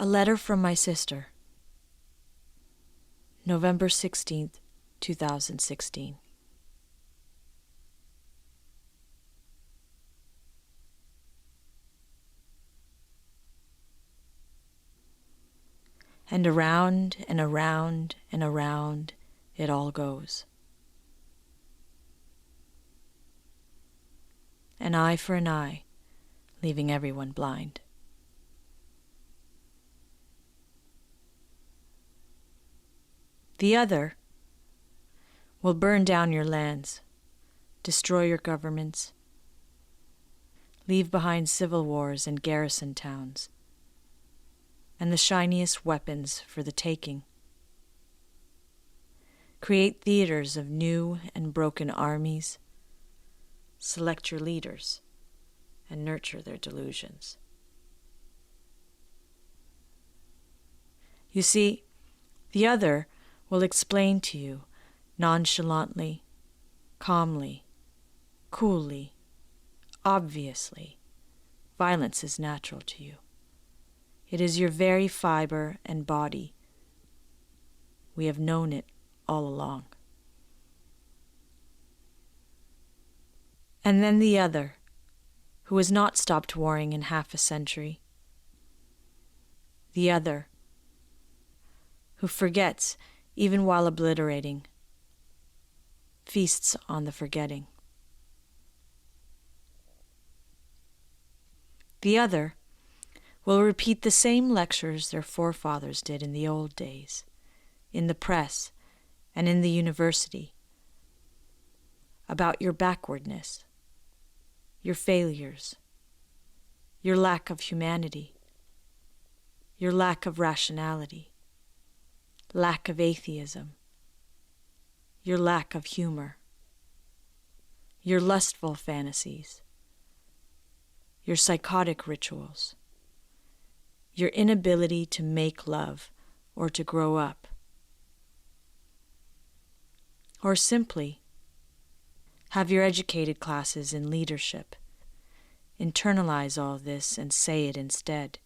A letter from my sister. November 16th, 2016. And around and around and around it all goes. An eye for an eye, leaving everyone blind. The other will burn down your lands, destroy your governments, leave behind civil wars and garrison towns, and the shiniest weapons for the taking. Create theaters of new and broken armies, select your leaders, and nurture their delusions. You see, the other will explain to you nonchalantly, calmly, coolly, obviously, violence is natural to you. It is your very fiber and body. We have known it all along. And then the other, who has not stopped warring in half a century. The other, who forgets even while obliterating, feasts on the forgetting. The other will repeat the same lectures their forefathers did in the old days, in the press and in the university, about your backwardness, your failures, your lack of humanity, your lack of rationality, lack of atheism, your lack of humor, your lustful fantasies, your psychotic rituals, your inability to make love or to grow up, or simply have your educated classes in leadership internalize all this and say it instead.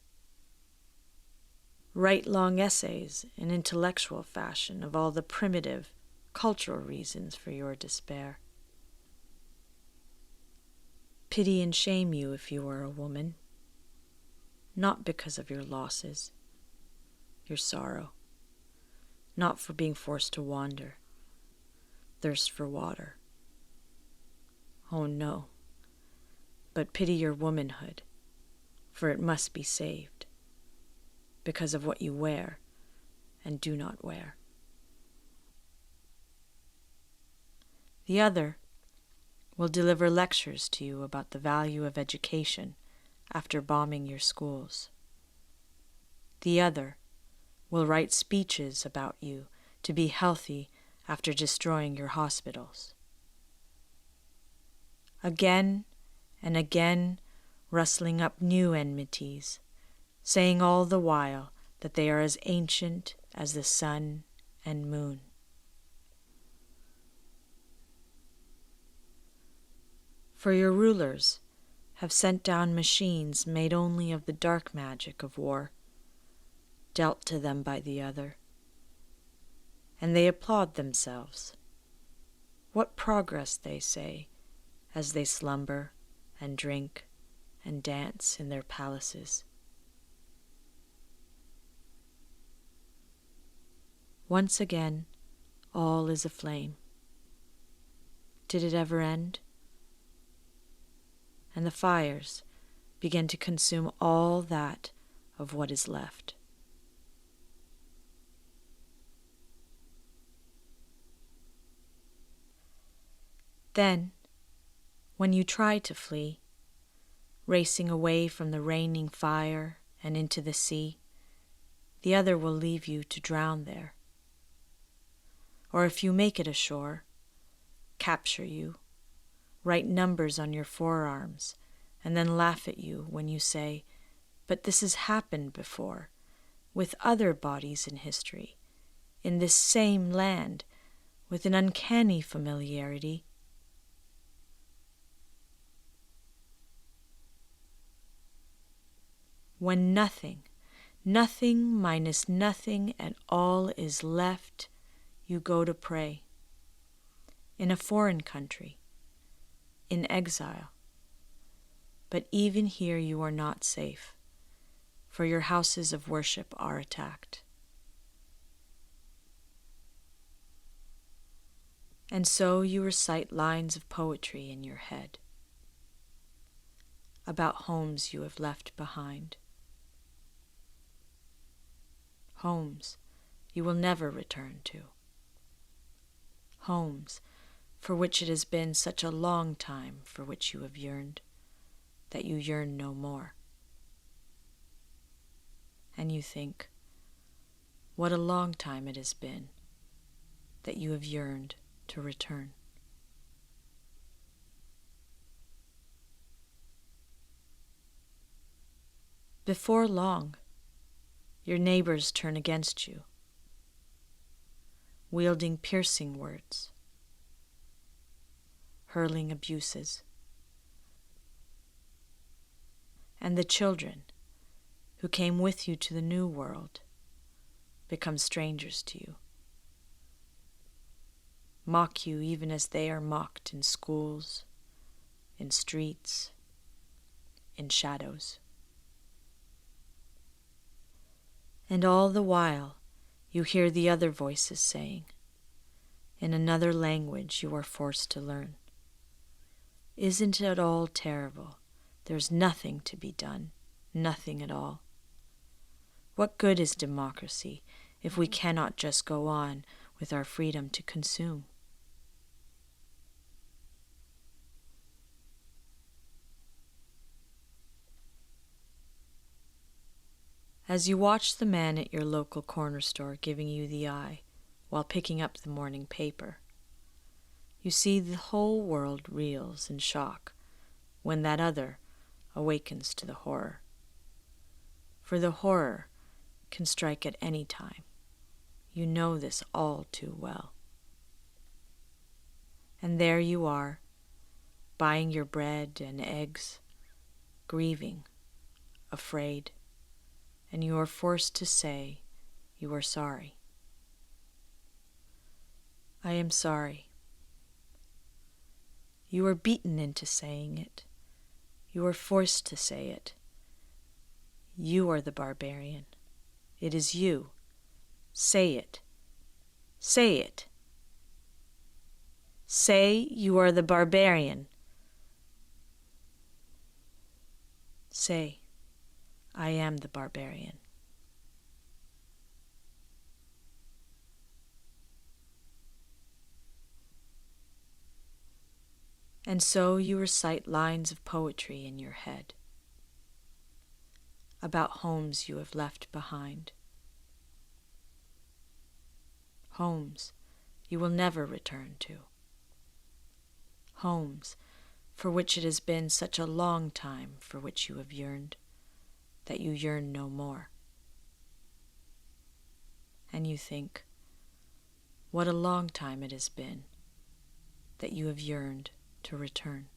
Write long essays in intellectual fashion of all the primitive, cultural reasons for your despair. Pity and shame you if you are a woman, not because of your losses, your sorrow, not for being forced to wander, thirst for water. Oh no, but pity your womanhood, for it must be saved, because of what you wear and do not wear. The other will deliver lectures to you about the value of education after bombing your schools. The other will write speeches about you to be healthy after destroying your hospitals. Again and again, rustling up new enmities, saying all the while that they are as ancient as the sun and moon. For your rulers have sent down machines made only of the dark magic of war, dealt to them by the other, and they applaud themselves. What progress, they say, as they slumber and drink and dance in their palaces. Once again, all is aflame. Did it ever end? And the fires begin to consume all that of what is left. Then, when you try to flee, racing away from the raining fire and into the sea, the other will leave you to drown there. Or if you make it ashore, capture you, write numbers on your forearms, and then laugh at you when you say, "But this has happened before, with other bodies in history, in this same land, with an uncanny familiarity." When nothing Nothing minus nothing and all is left, you go to pray. In a foreign country, in exile. But even here you are not safe, for your houses of worship are attacked. And so you recite lines of poetry in your head about homes you have left behind. Homes you will never return to. Homes for which it has been such a long time for which you have yearned, that you yearn no more. And you think, what a long time it has been that you have yearned to return. Before long, your neighbors turn against you, wielding piercing words, hurling abuses. And the children who came with you to the new world become strangers to you, mock you even as they are mocked in schools, in streets, in shadows. And all the while you hear the other voices saying, in another language you are forced to learn, "Isn't it all terrible? There's nothing to be done, nothing at all. What good is democracy if we cannot just go on with our freedom to consume?" As you watch the man at your local corner store giving you the eye while picking up the morning paper, you see the whole world reels in shock when that other awakens to the horror. For the horror can strike at any time. You know this all too well. And there you are, buying your bread and eggs, grieving, afraid, and you are forced to say you are sorry. I am sorry. You are beaten into saying it. You are forced to say it. You are the barbarian. It is you. Say it. Say it. Say you are the barbarian. Say, I am the barbarian. And so you recite lines of poetry in your head about homes you have left behind. Homes you will never return to. Homes for which it has been such a long time for which you have yearned, that you yearn no more. And you think, what a long time it has been that you have yearned to return.